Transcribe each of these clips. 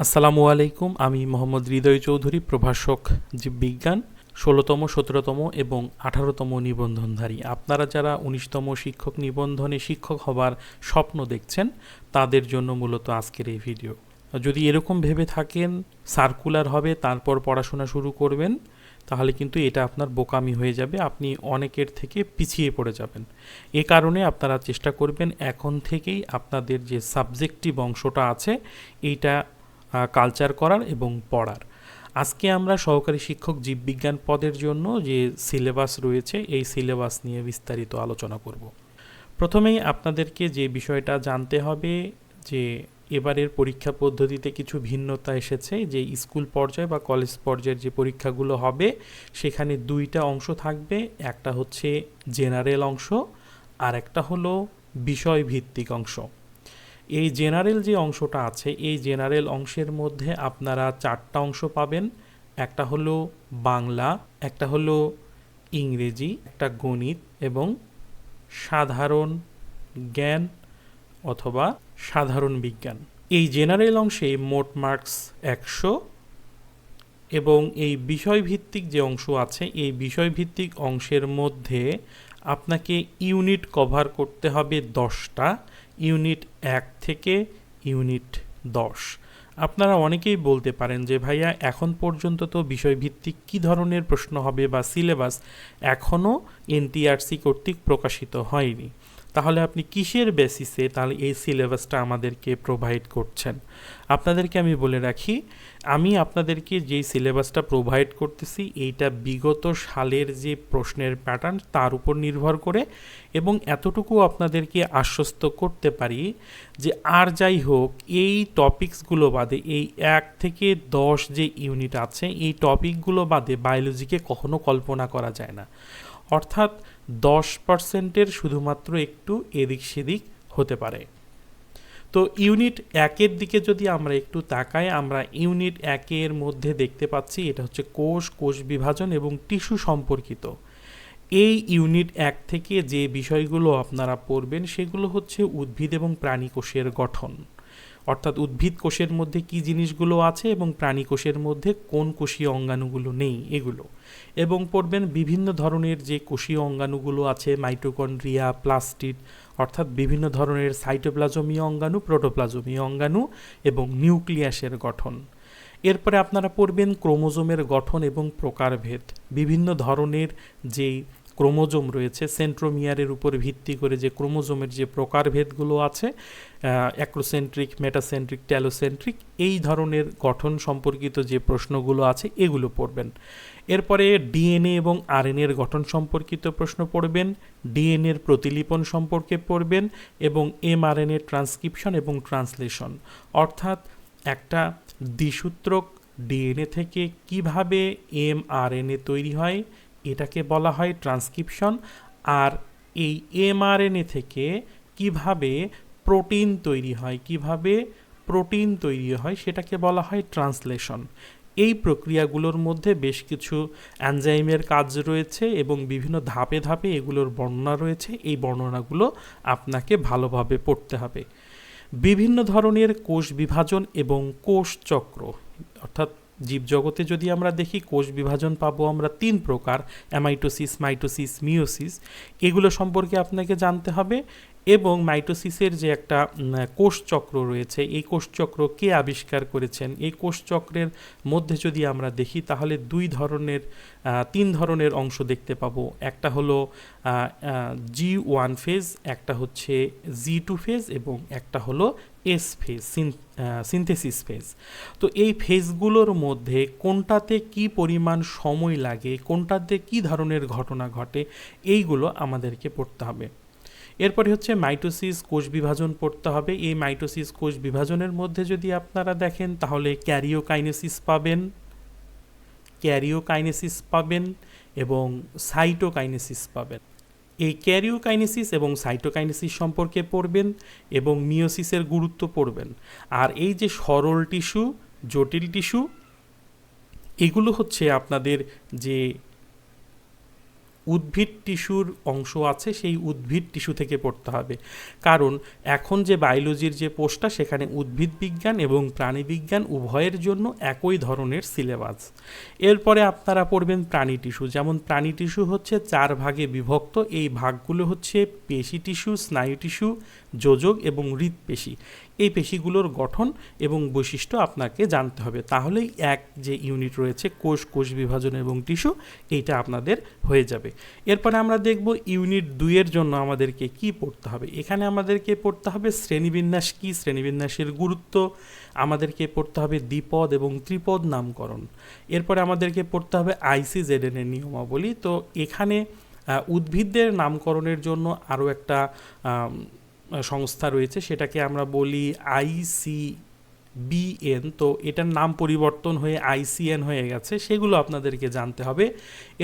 আসসালামু আলাইকুম। আমি মোহাম্মদ হৃদয় চৌধুরী, প্রভাষক জীববিজ্ঞান, ১৬তম, ১৭তম এবং ১৮তম নিবন্ধনধারী। আপনারা যারা ১৯তম শিক্ষক নিবন্ধনে শিক্ষক হবার স্বপ্ন দেখছেন তাদের জন্য মূলত আজকের এই ভিডিও। যদি এরকম ভেবে থাকেন সার্কুলার হবে তারপর পড়াশোনা শুরু করবেন, তাহলে কিন্তু এটা আপনার বোকামি হয়ে যাবে, আপনি অনেকের থেকে পিছিয়ে পড়ে যাবেন। এ কারণে আপনারা চেষ্টা করবেন এখন থেকেই আপনাদের যে সাবজেক্টিভ অংশটা আছে এইটা কালচার করার এবং পড়ার। আজকে আমরা সহকারী শিক্ষক জীববিজ্ঞান পদের জন্য যে সিলেবাস রয়েছে এই সিলেবাস নিয়ে বিস্তারিত আলোচনা করব। প্রথমেই আপনাদেরকে যে বিষয়টা জানতে হবে যে এবারের পরীক্ষা পদ্ধতিতে কিছু ভিন্নতা এসেছে। যে স্কুল পর্যায়ে বা কলেজ পর্যায়ের যে পরীক্ষাগুলো হবে সেখানে দুইটা অংশ থাকবে, একটা হচ্ছে জেনারেল অংশ আর একটা হলো বিষয়ভিত্তিক অংশ। এই জেনারেল যে অংশটা আছে এই জেনারেল অংশের মধ্যে আপনারা চারটা অংশ পাবেন। একটা হলো বাংলা, একটা হলো ইংরেজি, একটা গণিত এবং সাধারণ জ্ঞান অথবা সাধারণ বিজ্ঞান। এই জেনারেল অংশে মোট মার্কস ১০০ এবং এই বিষয়ভিত্তিক যে অংশ আছে এই বিষয়ভিত্তিক অংশের মধ্যে আপনাকে ইউনিট কভার করতে হবে ১০টা, ইউনিট ১ থেকে ইউনিট ১০। আপনারা অনেকেই বলতে পারেন যে ভাইয়া এখন পর্যন্ত তো বিষয়ভিত্তিক কী ধরনের প্রশ্ন হবে বা সিলেবাস এখনও এনটিআরসি কর্তৃক প্রকাশিত হয়নি, তাহলে আপনি কিসের বেসিসে তাহলে এই সিলেবাসটা আমাদেরকে প্রোভাইড করছেন? আপনাদেরকে আমি বলে রাখি, আমি আপনাদেরকে যেই সিলেবাসটা প্রোভাইড করতেছি এইটা বিগত সালের যে প্রশ্নের প্যাটার্ন তার উপর নির্ভর করে, এবং এতটুকু আপনাদেরকে আশ্বস্ত করতে পারি যে আর যাই হোক এই টপিকসগুলো বাদে এই ১ থেকে ১০ যে ইউনিট আছে এই টপিকগুলো বাদে বায়োলজিকে কখনো কল্পনা করা যায় না। অর্থাৎ ১০%-এর শুধুমাত্র একটু এদিক সেদিক হতে পারে। তো ইউনিট ১-এর দিকে যদি আমরা একটু তাকাই, আমরা ইউনিট ১-এর মধ্যে দেখতে পাচ্ছি এটা হচ্ছে কোষ বিভাজন এবং টিস্যু সম্পর্কিত। এই ইউনিট ১ থেকে যে বিষয়গুলো আপনারা পড়বেন সেগুলো হচ্ছে উদ্ভিদ এবং প্রাণী কোষের গঠন, অর্থাৎ উদ্ভিদ কোষের মধ্যে কি জিনিসগুলো আছে এবং প্রাণী কোষের মধ্যে কোন কোষীয় অঙ্গাণুগুলো নেই এগুলো, এবং পড়বেন বিভিন্ন ধরনের যে কোষীয় অঙ্গাণুগুলো আছে, মাইটোকন্ড্রিয়া, প্লাস্টিড, অর্থাৎ বিভিন্ন ধরনের সাইটোপ্লাজমীয় অঙ্গাণু, প্রোটোপ্লাজমীয় অঙ্গাণু এবং নিউক্লিয়াসের গঠন। এরপরে আপনারা পড়বেন ক্রোমোজোমের গঠন এবং প্রকারভেদ, বিভিন্ন ধরনের যেই ক্রোমোজোম রয়েছে সেন্ট্রোমিয়ারের উপর ভিত্তি করে যে ক্রোমোজোমের যে প্রকারভেদগুলো আছে, অ্যাক্রোসেন্ট্রিক, মেটাসেন্ট্রিক, টেলোসেন্ট্রিক, এই ধরনের গঠন সম্পর্কিত যে প্রশ্নগুলো আছে এগুলো পড়বেন। এরপরে ডিএনএ এবং আরএনএর গঠন সম্পর্কিত প্রশ্ন পড়বেন, ডিএনএর প্রতিলিপন সম্পর্কে পড়বেন এবং এমআরএনএ ট্রান্সক্রিপশন এবং ট্রান্সলেশন, অর্থাৎ একটা দ্বিসূত্রক ডিএনএ থেকে কিভাবে এমআরএনএ তৈরি হয় এটাকে বলা হয় ট্রান্সক্রিপশন, আর এই এমআরএনএ থেকে কিভাবে প্রোটিন তৈরি হয় সেটাকে বলা হয় ট্রান্সলেশন। এই প্রক্রিয়াগুলোর মধ্যে বেশ কিছু এনজাইমের কাজ রয়েছে এবং বিভিন্ন ধাপে ধাপে এগুলোর বর্ণনা রয়েছে, এই বর্ণনাগুলো আপনাকে ভালোভাবে পড়তে হবে। বিভিন্ন ধরনের কোষ বিভাজন এবং কোষ চক্র, অর্থাৎ জীবজগতে যদি আমরা দেখি কোষ বিভাজন পাবো আমরা ৩ প্রকার, অ্যামাইটোসিস, মাইটোসিস, মিওসিস, এগুলো সম্পর্কে আপনাকে জানতে হবে। এবং মাইটোসিসের যে একটা কোষচক্র রয়েছে এই কোষচক্র কে আবিষ্কার করেছেন, এই কোষচক্রের মধ্যে যদি আমরা দেখি তাহলে ৩ ধরনের অংশ দেখতে পাবো। একটা হলো G1 ফেজ, একটা হচ্ছে G2 ফেজ এবং একটা হলো S ফেজ, সিনথেসিস ফেজ। তো এই ফেজগুলোর মধ্যে কোনটাতে কি পরিমাণ সময় লাগে, কোনটাতে কি ধরনের ঘটনা ঘটে, এইগুলো আমাদেরকে পড়তে হবে। এরপরে হচ্ছে মাইটোসিস কোষ বিভাজন পড়তে হবে। এই মাইটোসিস কোষ বিভাজনের মধ্যে যদি আপনারা দেখেন তাহলে ক্যারিওকাইনেসিস পাবেন এবং সাইটোকাইনেসিস পাবেন। এই ক্যারিওকাইনেসিস এবং সাইটোকাইনেসিস সম্পর্কে পড়বেন এবং মিওসিসের গুরুত্ব পড়বেন। আর এই যে সরল টিস্যু, জটিল টিস্যু, এগুলো হচ্ছে আপনাদের যে উদ্ভিদ টিস্যুর অংশ আছে সেই উদ্ভিদ টিস্যু থেকে পড়তে হবে, কারণ এখন যে বায়োলজির যে পোস্টটা সেখানে উদ্ভিদ বিজ্ঞান এবং প্রাণীবিজ্ঞান উভয়ের জন্য একই ধরনের সিলেবাস। এরপরে আপনারা পড়বেন প্রাণী টিস্যু। যেমন প্রাণী টিস্যু হচ্ছে 4 ভাগে বিভক্ত। এই ভাগগুলো হচ্ছে পেশি টিস্যু, স্নায়ু টিস্যু, যোজক এবং হৃৎপেশি। এই পেশিগুলোর গঠন এবং বৈশিষ্ট্য আপনাকে জানতে হবে, তাহলেই এক যে ইউনিট রয়েছে কোষ বিভাজন এবং টিস্যু, এইটা আপনাদের হয়ে যাবে। এরপরে আমরা দেখব ইউনিট 2 এর জন্য আমাদেরকে কি পড়তে হবে। এখানে আমাদেরকে পড়তে হবে শ্রেণীবিন্যাস কি, শ্রেণীবিন্যাসের গুরুত্ব, আমাদেরকে পড়তে হবে দ্বিপদ এবং ত্রিপদ নামকরণ। এরপরে আমাদেরকে পড়তে হবে ICZN এর নিয়মাবলী। তো এখানে উদ্ভিদদের নামকরণের জন্য আরও একটা সংস্থা রয়েছে, সেটাকে আমরা বলি ICBN। তো এটার নাম পরিবর্তন হয়ে ICN হয়ে গেছে, সেগুলো আপনাদেরকে জানতে হবে।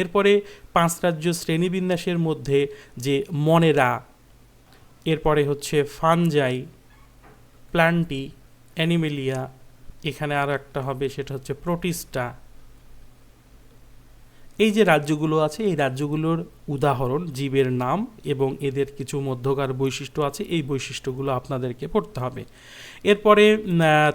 এরপরে 5 রাজ্য শ্রেণীবিন্যাসের মধ্যে যে মনেরা, এরপরে হচ্ছে ফানজাই, প্ল্যান্টি, অ্যানিমেলিয়া, এখানে আরও একটা হবে সেটা হচ্ছে প্রোটিস্টা। এই যে রাজ্যগুলো আছে এই রাজ্যগুলোর উদাহরণ, জীবের নাম এবং এদের কিছু মধ্যকার বৈশিষ্ট্য আছে, এই বৈশিষ্ট্যগুলো আপনাদেরকে পড়তে হবে। এরপরে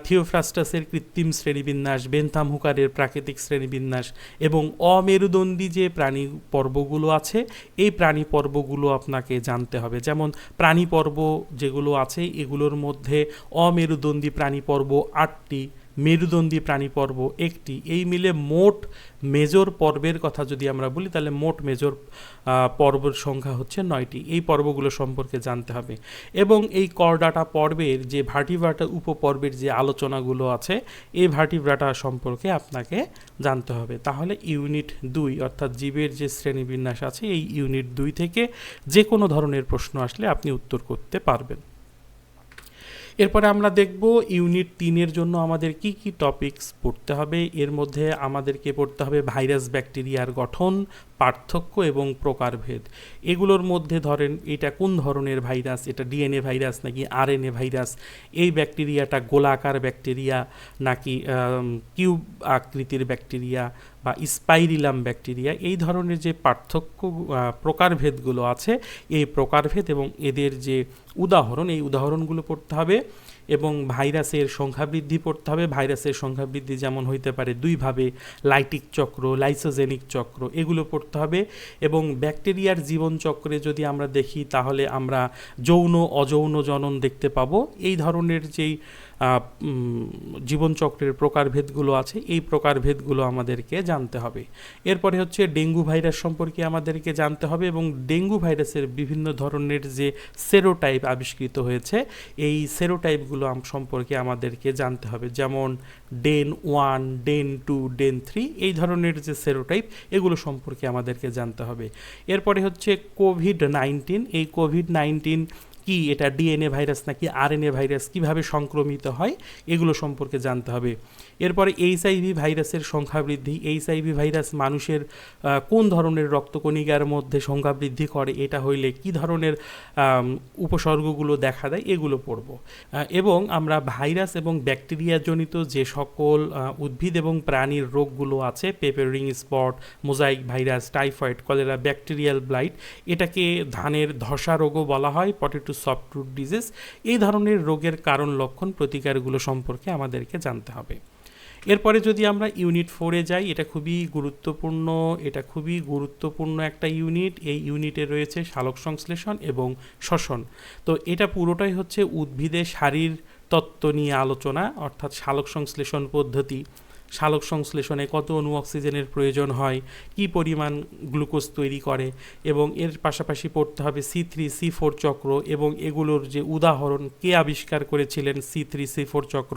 থিওফ্রাস্টাসের কৃত্রিম শ্রেণীবিন্যাস, বেনথাম হুকারের প্রাকৃতিক শ্রেণীবিন্যাস এবং অমেরুদণ্ডী যে প্রাণী পর্বগুলো আছে এই প্রাণী পর্বগুলো আপনাকে জানতে হবে। যেমন প্রাণী পর্ব যেগুলো আছে এগুলোর মধ্যে অমেরুদণ্ডী প্রাণী পর্ব 8টি, মেরুদণ্ডী প্রাণী পর্ব 1টি, এই মিলে মোট মেজর পর্বের কথা যদি আমরা বলি তাহলে মোট মেজর পর্বের সংখ্যা হচ্ছে 9টি। এই পর্বগুলো সম্পর্কে জানতে হবে এবং এই করডাটা পর্বের যে ভার্টিব্রাটা উপপর্বের যে আলোচনাগুলো আছে এই ভার্টিব্রাটা সম্পর্কে আপনাকে জানতে হবে। তাহলে ইউনিট 2 অর্থাৎ জীবের যে শ্রেণীবিন্যাস আছে এই ইউনিট 2 থেকে যে কোনো ধরনের প্রশ্ন আসলে আপনি উত্তর করতে পারবেন। এরপরে আমরা দেখব ইউনিট 3 এর জন্য আমাদের কি কি টপিকস পড়তে হবে। এর মধ্যে আমাদেরকে পড়তে হবে ভাইরাস ব্যাকটেরিয়ার গঠন, পার্থক্য এবং প্রকারভেদ। এগুলোর মধ্যে ধরেন এটা কোন ধরনের ভাইরাস, এটা ডিএনএ ভাইরাস নাকি আরএনএ ভাইরাস, এই ব্যাকটেরিয়াটা গোলাকার ব্যাকটেরিয়া নাকি কিউব আকৃতির ব্যাকটেরিয়া বা স্পাইরিলাম ব্যাকটেরিয়া, এই ধরনের যে পার্থক্য প্রকারভেদগুলো আছে এই প্রকারভেদ এবং এদের যে উদাহরণ এই উদাহরণগুলো পড়তে হবে। এবং ভাইরাসের সংখ্যা বৃদ্ধি পড়তে হবে। ভাইরাসের সংখ্যা বৃদ্ধি যেমন হইতে পারে দুইভাবে, লাইটিক চক্র, লাইসোজেনিক চক্র, এগুলো পড়তে হবে। এবং ব্যাকটেরিয়ার জীবনচক্রে যদি আমরা দেখি তাহলে আমরা যৌন অযৌন জনন দেখতে পাবো। এই ধরনের যেই জীবনচক্রের প্রকারভেদগুলো আছে এই প্রকারভেদগুলো আমাদেরকে জানতে হবে। এরপরে হচ্ছে ডেঙ্গু ভাইরাস সম্পর্কে আমাদেরকে জানতে হবে এবং ডেঙ্গু ভাইরাসের বিভিন্ন ধরনের যে সেরোটাইপ আবিষ্কৃত হয়েছে এই সেরোটাইপগুলো সম্পর্কে আমাদেরকে জানতে হবে। যেমন ডেন 1, ডেন 2, ডেন 3, এই ধরনের যে সেরোটাইপ এগুলো সম্পর্কে আমাদেরকে জানতে হবে। এরপরে হচ্ছে কোভিড-19। এই কোভিড-19 কি, এটা ডিএনএ ভাইরাস নাকি আরএনএ ভাইরাস, কিভাবে সংক্রমিত হয় এগুলো সম্পর্কে জানতে হবে। এরপরে এইচআইভি ভাইরাসের সংখ্যা বৃদ্ধি, এইচআইভি ভাইরাস মানুষের কোন ধরনের রক্তকণিকার মধ্যে সংখ্যা বৃদ্ধি করে, এটা হইলে কি ধরনের উপসর্গগুলো দেখা দেয় এগুলো পড়ব। এবং আমরা ভাইরাস এবং ব্যাকটেরিয়াজনিত যে সকল উদ্ভিদ এবং প্রাণীর রোগগুলো আছে, paper ring spot, mosaic virus, typhoid, cholera, bacterial blight, এটাকে ধানের ধসা রোগও বলা হয়, পটেটো সফটফ্রুট ডিজিজ, এই ধরনের রোগের কারণ, লক্ষণ, প্রতিকারগুলো সম্পর্কে আমাদেরকে জানতে হবে। এরপরে যদি আমরা ইউনিট 4-এ যাই, এটা খুবই গুরুত্বপূর্ণ একটা ইউনিট। এই ইউনিটে রয়েছে সালোক সংশ্লেষণ এবং শ্বসন। তো এটা পুরোটাই হচ্ছে উদ্ভিদের শারীর তত্ত্ব নিয়ে আলোচনা, অর্থাৎ সালোক সংশ্লেষণ পদ্ধতি, সালোক সংশ্লেষণে কত অণু অক্সিজেনের প্রয়োজন হয়, কি পরিমাণ গ্লুকোজ তৈরি করে, এবং এর পাশাপাশি পড়তে হবে C3C4 চক্র এবং এগুলোর যে উদাহরণ, কে আবিষ্কার করেছিলেন C3C4 চক্র।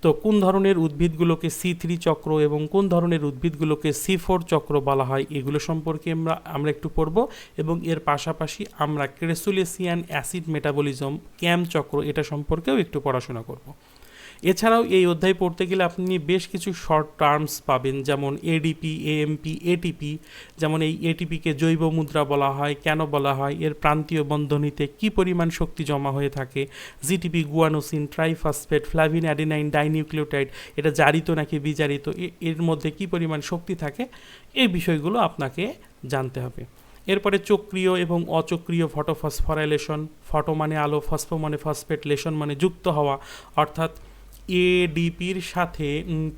তো কোন ধরনের উদ্ভিদগুলোকে C3 চক্র এবং কোন ধরনের উদ্ভিদগুলোকে C4 চক্র বলা হয় এগুলো সম্পর্কে আমরা একটু পড়ব। এবং এর পাশাপাশি আমরা ক্রেসুলেসিয়ান অ্যাসিড মেটাবলিজম, ক্যাম চক্র, এটা সম্পর্কেও একটু পড়াশোনা করব। এছাড়াও এই অধ্যায় পড়তে গেলে আপনি বেশ কিছু শর্ট টার্মস পাবেন, যেমন এডিপি, এএমপি, এটিপি। যেমন এই এটিপিকে জৈব মুদ্রা বলা হয়, কেন বলা হয়, এর প্রান্তীয় বন্ধনীতে কি পরিমাণ শক্তি জমা হয়ে থাকে, GTP, guanosine, triphosphate, flavin, adenine, dinucleotide, এটা জারিত নাকি বিজারিত, এর মধ্যে কি পরিমাণ শক্তি থাকে, এই বিষয়গুলো আপনাকে জানতে হবে। এরপরে চক্রীয় এবং অচক্রীয় ফটোফসফোরাইলেশন। ফটো মানে আলো, ফসফো মানে ফসফেট, লেশন মানে যুক্ত হওয়া, অর্থাৎ এডিপির সাথে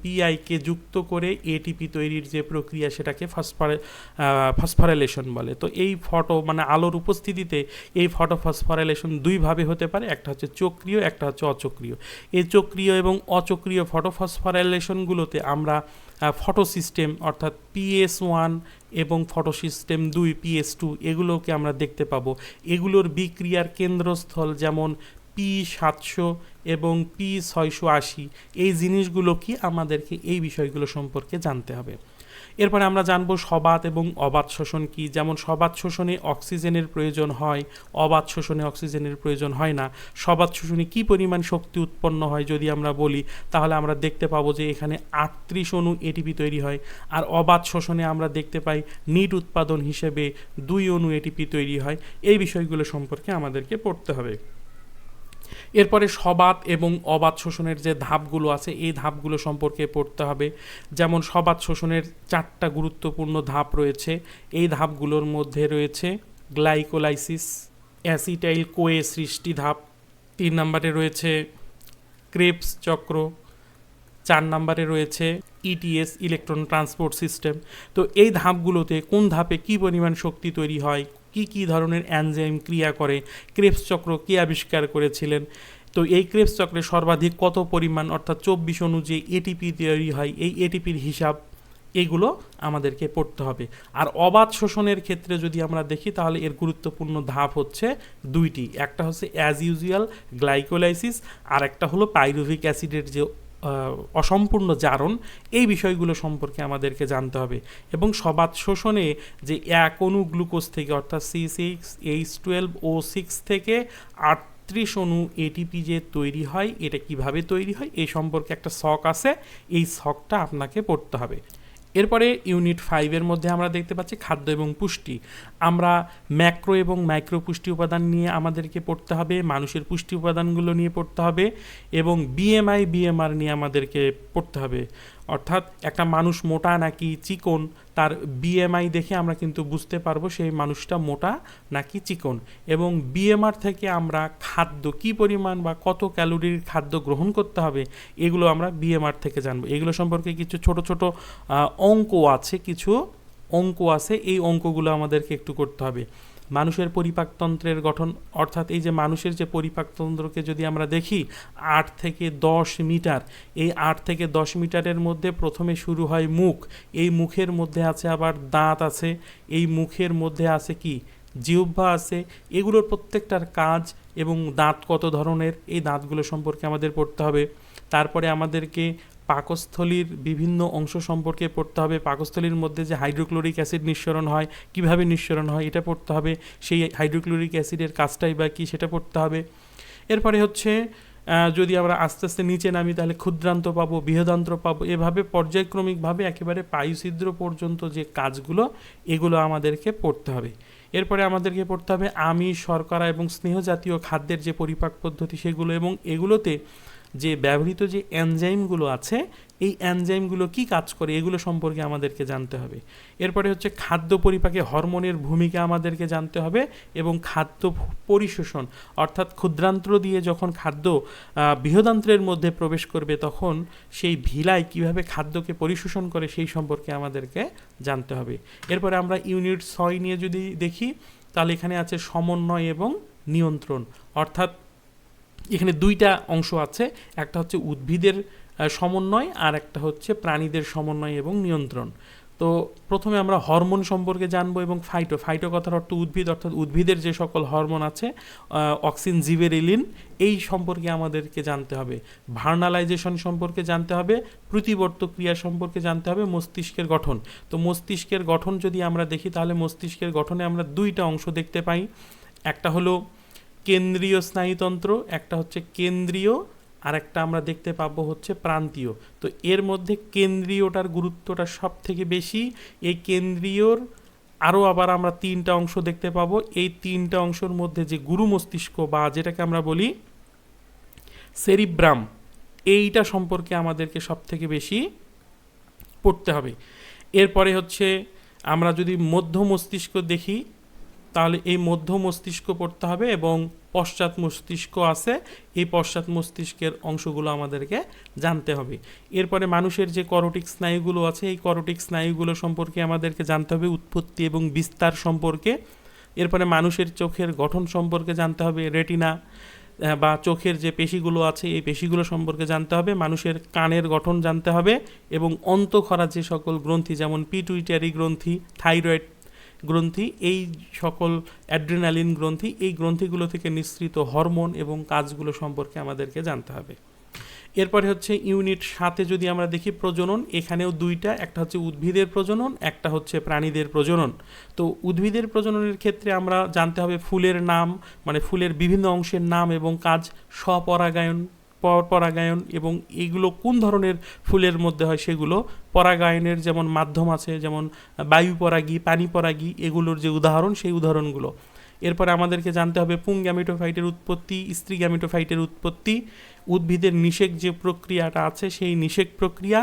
পিআইকে যুক্ত করে এটিপি তৈরির যে প্রক্রিয়া সেটাকে ফসফোরাইলেশন বলে। তো এই ফটো মানে আলোর উপস্থিতিতে এই ফটোফসফোরাইলেশন দুইভাবে হতে পারে, একটা হচ্ছে চক্রীয়, একটা হচ্ছে অচক্রীয়। এই চক্রীয় এবং অচক্রীয় ফটোফসফোরাইলেশনগুলোতে আমরা ফটো সিস্টেম অর্থাৎ PS1 এবং ফটো সিস্টেম 2 PS2 এগুলোকে আমরা দেখতে পাবো। এগুলোর বিক্রিয়ার কেন্দ্রস্থল যেমন P700 এবং P680, এই জিনিসগুলো কি আমাদেরকে এই বিষয়গুলো সম্পর্কে জানতে হবে। এরপরে আমরা জানবো সবাত এবং অবাত শোষণ কি। যেমন সবাত শোষণে অক্সিজেনের প্রয়োজন হয়, অবাত শোষণে অক্সিজেনের প্রয়োজন হয় না। সবাত শোষণে কি পরিমাণ শক্তি উৎপন্ন হয় যদি আমরা বলি, তাহলে আমরা দেখতে পাবো যে এখানে 38 অণু এটিপি তৈরি হয়। আর অবাত শোষণে আমরা দেখতে পাই নিট উৎপাদন হিসেবে 2 অণু এটিপি তৈরি হয়। এই বিষয়গুলো সম্পর্কে আমাদেরকে পড়তে হবে। এরপরে সবাত এবং অবাত শোষণের যে ধাপগুলো আছে এই ধাপগুলো সম্পর্কে পড়তে হবে। যেমন সবাত শোষণের 4টা গুরুত্বপূর্ণ ধাপ রয়েছে। এই ধাপগুলোর মধ্যে রয়েছে গ্লাইকোলাইসিস, অ্যাসিটাইল কোয়ে সৃষ্টি ধাপ, 3 নম্বরে রয়েছে ক্রেবস চক্র, 4 নম্বরে রয়েছে ইটিএস ইলেকট্রন ট্রান্সপোর্ট সিস্টেম। তো এই ধাপগুলোতে কোন ধাপে কী পরিমাণ শক্তি তৈরি হয়, কি ধরনের এনজাইম ক্রিয়া করে, ক্রেবস চক্র কে আবিষ্কার করেছিলেন, তো এই ক্রেবস চক্রে সর্বাধিক কত পরিমাণ অর্থাৎ 24 অণু যে এটিপি তৈরি হয় এই এটিপির হিসাব, এগুলো আমাদেরকে পড়তে হবে। আর অবাত শোষণের ক্ষেত্রে যদি আমরা দেখি তাহলে এর গুরুত্বপূর্ণ ধাপ হচ্ছে 2টি, একটা হচ্ছে অ্যাজ ইউজুয়াল গ্লাইকোলাইসিস, আর একটা হলো পাইরুভিক অ্যাসিডের যে অসম্পূর্ণ জারণ, এই বিষয়গুলো সম্পর্কে আমাদেরকে জানতে হবে। এবং সবাত শোষণে যে এক অণু গ্লুকোজ থেকে অর্থাৎ C6H12O6 থেকে 38 অণু এটিপি যে তৈরি হয় এটা কিভাবে তৈরি হয় এই সম্পর্কে একটা ছক আছে, এই ছকটা আপনাকে পড়তে হবে। এরপরে ইউনিট 5-এর মধ্যে আমরা দেখতে পাচ্ছি খাদ্য এবং পুষ্টি। আমরা ম্যাক্রো এবং মাইক্রো পুষ্টি উপাদান নিয়ে আমাদেরকে পড়তে হবে, মানুষের পুষ্টি উপাদানগুলো নিয়ে পড়তে হবে, এবং BMR নিয়ে আমাদেরকে পড়তে হবে। অর্থাৎ একটা মানুষ মোটা নাকি চিকন তার BMI দেখে আমরা কিন্তু বুঝতে পারবো সেই মানুষটা মোটা নাকি চিকন। এবং BMR থেকে আমরা খাদ্য কি পরিমাণ বা কত ক্যালোরির খাদ্য গ্রহণ করতে হবে এগুলো আমরা BMR থেকে জানবো। এগুলো সম্পর্কে কিছু ছোট ছোট অঙ্ক আছে, এই অঙ্কগুলো আমাদেরকে একটু করতে হবে। মানুষের পরিপাকতন্ত্রের গঠন, অর্থাৎ এই যে মানুষের যে পরিপাকতন্ত্রকে যদি আমরা দেখি 8 থেকে 10 মিটার, এই 8 থেকে 10 মিটারের মধ্যে প্রথমে শুরু হয় মুখ, এই মুখের মধ্যে আছে আবার দাঁত আছে, এই মুখের মধ্যে আছে কি জিহ্বা আছে, এগুলোর প্রত্যেকটার কাজ এবং দাঁত কত ধরনের এই দাঁতগুলো সম্পর্কে আমাদের পড়তে হবে। তারপরে আমাদেরকে পাকস্থলীর বিভিন্ন অংশ সম্পর্কে পড়তে হবে, পাকস্থলীর মধ্যে যে হাইড্রোক্লোরিক অ্যাসিড নিঃসরণ হয় কিভাবে নিঃসরণ হয় এটা পড়তে হবে, সেই হাইড্রোক্লোরিক অ্যাসিডের কাজটাই বা কী সেটা পড়তে হবে। এরপরে হচ্ছে যদি আমরা আস্তে আস্তে নিচে নামি তাহলে ক্ষুদ্রান্ত পাবো, বৃহদান্ত্র পাবো, এভাবে পর্যায়ক্রমিকভাবে একেবারে পায়ুছিদ্র পর্যন্ত যে কাজগুলো এগুলো আমাদেরকে পড়তে হবে। এরপরে আমাদেরকে পড়তে হবে আমিষ, শর্করা এবং স্নেহ জাতীয় খাদ্যের যে পরিপাক পদ্ধতি সেগুলো, এবং এগুলোতে যে ব্যবহৃত যে এনজাইমগুলো আছে এই এনজাইমগুলো কি কাজ করে এগুলো সম্পর্কে আমাদেরকে জানতে হবে। এরপরে হচ্ছে খাদ্য পরিপাকে হরমোনের ভূমিকা আমাদেরকে জানতে হবে, এবং খাদ্য পরিশোষণ অর্থাৎ ক্ষুদ্রান্ত্র দিয়ে যখন খাদ্য বৃহদান্ত্রের মধ্যে প্রবেশ করবে তখন সেই ভিলাই কিভাবে খাদ্যকে পরিশোষণ করে সেই সম্পর্কে আমাদেরকে জানতে হবে। এরপরে আমরা ইউনিট 6 নিয়ে যদি দেখি তাহলে এখানে আছে সমন্বয় এবং নিয়ন্ত্রণ, অর্থাৎ এখানে 2টা অংশ আছে, একটা হচ্ছে উদ্ভিদের সমন্বয় আর একটা হচ্ছে প্রাণীদের সমন্বয় এবং নিয়ন্ত্রণ। তো প্রথমে আমরা হরমোন সম্পর্কে জানবো এবং ফাইটো কথার অর্থ উদ্ভিদ, অর্থাৎ উদ্ভিদের যে সকল হরমোন আছে অক্সিন, জিবেরেলিন, এই সম্পর্কে আমাদেরকে জানতে হবে। ভার্নালাইজেশন সম্পর্কে জানতে হবে, প্রতিবর্ত ক্রিয়া সম্পর্কে জানতে হবে, মস্তিষ্কের গঠন। তো মস্তিষ্কের গঠন যদি আমরা দেখি তাহলে মস্তিষ্কের গঠনে আমরা 2টা অংশ দেখতে পাই, একটা হলো কেন্দ্রীয় স্নায়ুতন্ত্র, একটা হচ্ছে কেন্দ্রীয়, আর একটা আমরা দেখতে পাবো হচ্ছে প্রান্তীয়। তো এর মধ্যে কেন্দ্রীয়টার গুরুত্বটা সব থেকে বেশি। এই কেন্দ্রীয়র আরও আবার আমরা 3টা অংশ দেখতে পাবো, এই 3টা অংশের মধ্যে যে গুরু মস্তিষ্ক বা যেটাকে আমরা বলি সেরিব্রাম, এইটা সম্পর্কে আমাদেরকে সব থেকে বেশি পড়তে হবে। এরপরে হচ্ছে আমরা যদি মধ্য মস্তিষ্ক দেখি তাহলে এই মধ্য মস্তিষ্ক পড়তে হবে এবং পশ্চাৎ মস্তিষ্ক আছে, এই পশ্চাৎ মস্তিষ্কের অংশগুলো আমাদেরকে জানতে হবে। এরপরে মানুষের যে করোটিক স্নায়ুগুলো আছে, এই করোটিক স্নায়ুগুলো সম্পর্কে আমাদেরকে জানতে হবে, উৎপত্তি এবং বিস্তার সম্পর্কে। এরপরে মানুষের চোখের গঠন সম্পর্কে জানতে হবে, রেটিনা বা চোখের যে পেশিগুলো আছে এই পেশিগুলো সম্পর্কে জানতে হবে। মানুষের কানের গঠন জানতে হবে এবং অন্তঃক্ষরা যে সকল গ্রন্থি, যেমন পিটুইটারি গ্রন্থি, থাইরয়েড গ্রন্থি, এই সকল অ্যাড্রিনালিন গ্রন্থি, এই গ্রন্থিগুলো থেকে নিঃসৃত হরমোন এবং কাজগুলো সম্পর্কে আমাদেরকে জানতে হবে। এরপরে হচ্ছে ইউনিট 7-এ যদি আমরা দেখি প্রজনন, এখানেও দুইটা, একটা হচ্ছে উদ্ভিদের প্রজনন, একটা হচ্ছে প্রাণীদের প্রজনন। তো উদ্ভিদের প্রজননের ক্ষেত্রে আমরা জানতে হবে ফুলের নাম, মানে ফুলের বিভিন্ন অংশের নাম এবং কাজ, স্বপরাগায়ন, পরাগায়ন এবং এইগুলো কোন ধরনের ফুলের মধ্যে হয় সেগুলো, পরাগায়নের যেমন মাধ্যম আছে, যেমন বায়ু পরাগী, পানি পরাগী, এগুলোর যে উদাহরণ সেই উদাহরণগুলো। এরপরে আমাদেরকে জানতে হবে পুং গ্যামেটোফাইটের উৎপত্তি, স্ত্রী গ্যামেটোফাইটের উৎপত্তি, উদ্ভিদের নিষেক যে প্রক্রিয়াটা আছে সেই নিষেক প্রক্রিয়া,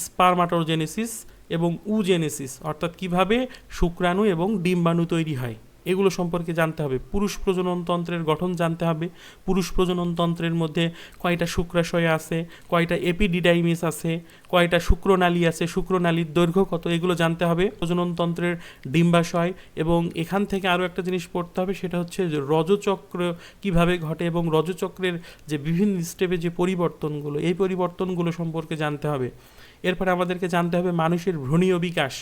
স্পারমাটোজেনেসিস এবং উজেনেসিস, অর্থাৎ কিভাবে শুক্রাণু এবং ডিম্বাণু তৈরি হয়, এগুলো সম্পর্কে জানতে হবে। পুরুষ প্রজননতন্ত্রের গঠন জানতে হবে, পুরুষ প্রজননতন্ত্রের মধ্যে কয়টা শুক্রাশয় আছে, কয়টা এপিডিডাইমিস আছে, কয়টা শুক্রনালী আছে, শুক্রনালীর দৈর্ঘ্য কত, এগুলো জানতে হবে। প্রজননতন্ত্রের ডিম্বাশয়, এবং এখান থেকে আরও একটা জিনিস পড়তে হবে, সেটা হচ্ছে রজচক্র কিভাবে ঘটে এবং রজচক্রের যে বিভিন্ন স্টেপে যে পরিবর্তনগুলো, এই পরিবর্তনগুলো সম্পর্কে জানতে হবে। এরপরে আমাদেরকে জানতে হবে মানুষের ভ্রূণীয় বিকাশ,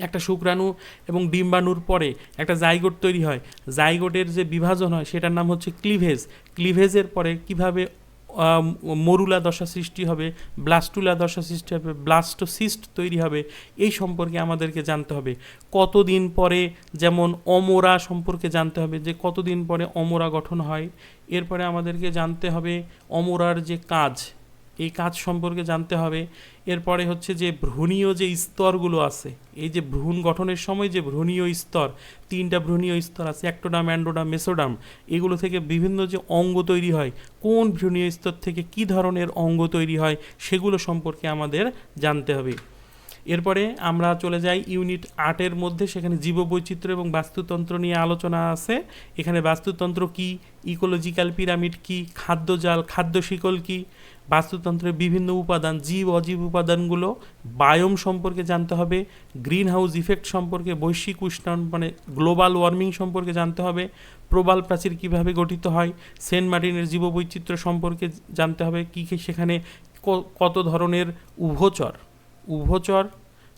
একটা শুক্রাণু এবং ডিম্বাণুর পরে একটা জাইগোট তৈরি হয়, জাইগোটের যে বিভাজন হয় সেটার নাম হচ্ছে ক্লিভেজ, ক্লিভেজের পরে কিভাবে মরুলা দশা সৃষ্টি হবে, ব্লাস্টুলা দশা সৃষ্টি হবে, ব্লাস্টোসিস্ট তৈরি হবে, এই সম্পর্কে আমাদেরকে জানতে হবে। কতদিন পরে, যেমন অমরা সম্পর্কে জানতে হবে যে কতদিন পরে অমরা গঠন হয়। এরপরে আমাদেরকে জানতে হবে অমরার যে কাজ, এই কাজ সম্পর্কে জানতে হবে। এরপরে হচ্ছে যে ভ্রূণীয় যে স্তরগুলো আছে, এই যে ভ্রূণ গঠনের সময় যে ভ্রূণীয় স্তর, 3টা ভ্রূণীয় স্তর আছে, অ্যাক্টোডাম, অ্যান্ডোডাম, মেসোডাম, এগুলো থেকে বিভিন্ন যে অঙ্গ তৈরি হয়, কোন ভ্রূণীয় স্তর থেকে কী ধরনের অঙ্গ তৈরি হয় সেগুলো সম্পর্কে আমাদের জানতে হবে। এরপরে আমরা চলে যাই ইউনিট 8-এর মধ্যে, সেখানে জীববৈচিত্র্য এবং বাস্তুতন্ত্র নিয়ে আলোচনা আছে। এখানে বাস্তুতন্ত্র কি, ইকোলজিক্যাল পিরামিড কি, খাদ্যজাল, খাদ্য শিকল কি, বাস্তুতন্ত্রের বিভিন্ন উপাদান, জীব অজীব উপাদানগুলো, বায়োম সম্পর্কে জানতে হবে, গ্রিন হাউস ইফেক্ট সম্পর্কে, বৈশ্বিক উষ্ণায়ন মানে গ্লোবাল ওয়ার্মিং সম্পর্কে জানতে হবে, প্রবাল প্রাচীর কীভাবে গঠিত হয়, সেন্ট মার্টিনের জীববৈচিত্র্য সম্পর্কে জানতে হবে, কী সেখানে কত ধরনের উভচর,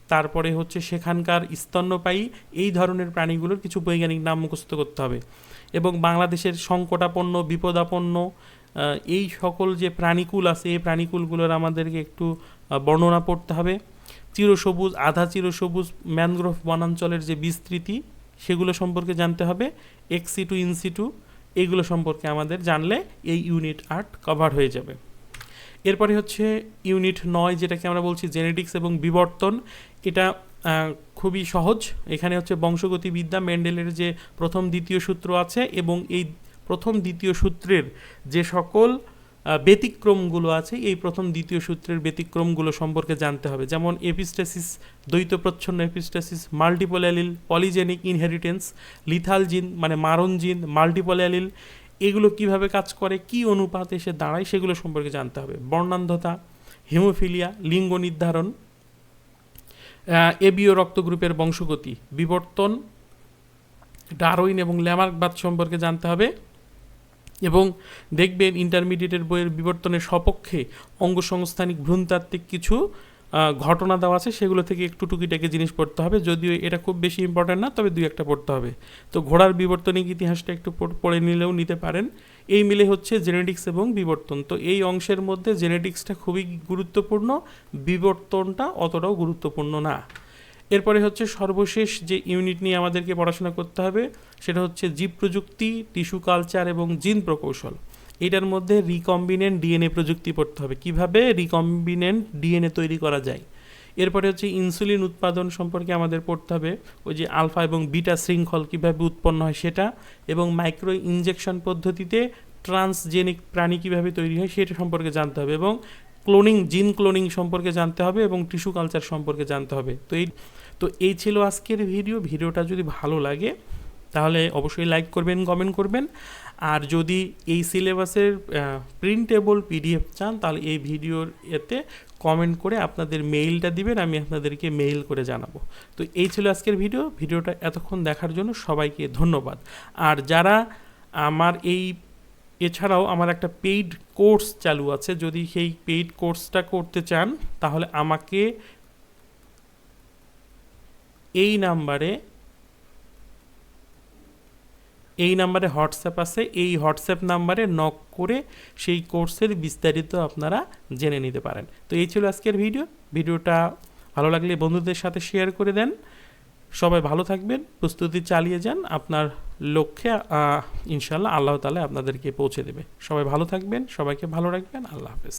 তারপরে হচ্ছে সেখানকার স্তন্যপায়ী, এই ধরনের প্রাণীগুলোর কিছু বৈজ্ঞানিক নাম মুখস্থ করতে হবে। এবং বাংলাদেশের সংকটাপন্ন, বিপদাপন্ন এই সকল যে প্রাণীকুল আছে, এই প্রাণীকুলগুলোর আমাদেরকে একটু বর্ণনা পড়তে হবে। চিরসবুজ, আধা চিরসবুজ ম্যানগ্রোভ বনাঞ্চলের যে বিস্তৃতি, সেগুলো সম্পর্কে জানতে হবে। এক্সিটু, ইনসিটু, এইগুলো সম্পর্কে আমাদের জানলে এই ইউনিট 8 কভার হয়ে যাবে। এরপরে হচ্ছে ইউনিট 9, যেটাকে আমরা বলছি জেনেটিক্স এবং বিবর্তন। এটা খুবই সহজ। এখানে হচ্ছে বংশগতিবিদ্যা, মেন্ডেলের যে প্রথম দ্বিতীয় সূত্র আছে এবং এই প্রথম দ্বিতীয় সূত্রের যে সকল ব্যতিক্রমগুলো আছে, এই প্রথম দ্বিতীয় সূত্রের ব্যতিক্রমগুলো সম্পর্কে জানতে হবে। যেমন এপিস্টেসিস, দ্বৈত প্রচ্ছন্ন epistasis, multiple allele, polygenic inheritance, lethal gene মানে মারণ জিন, মাল্টিপল অ্যালিল, এগুলো কিভাবে কাজ করে, কি অনুপাতে এসে দাঁড়ায়, সেগুলো সম্পর্কে জানতে হবে। বর্ণান্ধতা, হিমোফিলিয়া, লিঙ্গ নির্ধারণ, এবীয় রক্তগ্রুপের বংশগতি, বিবর্তন, ডারউইন এবং ল্যামার্কবাদ সম্পর্কে জানতে হবে। এবং দেখবেন ইন্টারমিডিয়েটের বইয়ের বিবর্তনের সপক্ষে অঙ্গসংস্থানিক ভ্রূণতাত্ত্বিক কিছু ঘটনা দেওয়া আছে, সেগুলো থেকে একটু টুকিটাকি জিনিস পড়তে হবে, যদিও এটা খুব বেশি ইম্পর্টেন্ট না, তবে 2-1টা পড়তে হবে। তো ঘোড়ার বিবর্তনিক ইতিহাসটা একটু পড়ে নিলেও নিতে পারেন। এই মিলে হচ্ছে জেনেটিক্স এবং বিবর্তন। তো এই অংশের মধ্যে জেনেটিক্সটা খুবই গুরুত্বপূর্ণ, বিবর্তনটা অতটাও গুরুত্বপূর্ণ না। এরপরে হচ্ছে সর্বশেষ যে ইউনিট নিয়ে আমাদেরকে পড়াশোনা করতে হবে, সেটা হচ্ছে জীব প্রযুক্তি, টিস্যু কালচার এবং জিন প্রকৌশল। এটার মধ্যে রিকম্বিনেন্ট ডিএনএ প্রযুক্তি পড়তে হবে, কিভাবে রিকম্বিনেন্ট ডিএনএ তৈরি করা যায়। এরপরে হচ্ছে ইনসুলিন উৎপাদন সম্পর্কে আমাদের পড়তে হবে, ওই যে আলফা এবং বিটা শৃঙ্খল কীভাবে উৎপন্ন হয় সেটা, এবং মাইক্রো ইনজেকশন পদ্ধতিতে ট্রান্সজেনিক প্রাণী কীভাবে তৈরি হয় সেটা সম্পর্কে জানতে হবে, এবং ক্লোনিং, জিন ক্লোনিং সম্পর্কে জানতে হবে, এবং টিস্যু কালচার সম্পর্কে জানতে হবে। তো এই ছিল আজকের ভিডিওটা যদি ভালো লাগে তাহলে অবশ্যই লাইক করবেন, কমেন্ট করবেন। আর যদি এই সিলেবাসের প্রিন্টেবল পিডিএফ চান তাহলে এই ভিডিওর এতে কমেন্ট করে আপনাদের মেইলটা দিবেন, আমি আপনাদেরকে মেইল করে জানাবো। তো এই ছিল আজকের ভিডিওটা এতক্ষণ দেখার জন্য সবাইকে ধন্যবাদ। আর যারা আমার এছাড়াও আমার একটা পেইড কোর্স চালু আছে, যদি সেই পেইড কোর্সটা করতে চান তাহলে আমাকে এই নাম্বারে হোয়াটসঅ্যাপ আছে, এই হোয়াটসঅ্যাপ নাম্বারে নক করে সেই কোর্সের বিস্তারিত আপনারা জেনে নিতে পারেন। তো এই ছিল আজকের ভিডিওটা ভালো লাগলে বন্ধুদের সাথে শেয়ার করে দেন। সবাই ভালো থাকবেন, প্রস্তুতি চালিয়ে যান, আপনার লক্ষ্যে ইনশাল্লাহ আল্লাহ তাআলা আপনাদেরকে পৌঁছে দেবে। সবাই ভালো থাকবেন, সবাইকে ভালো রাখবেন। আল্লাহ হাফেজ।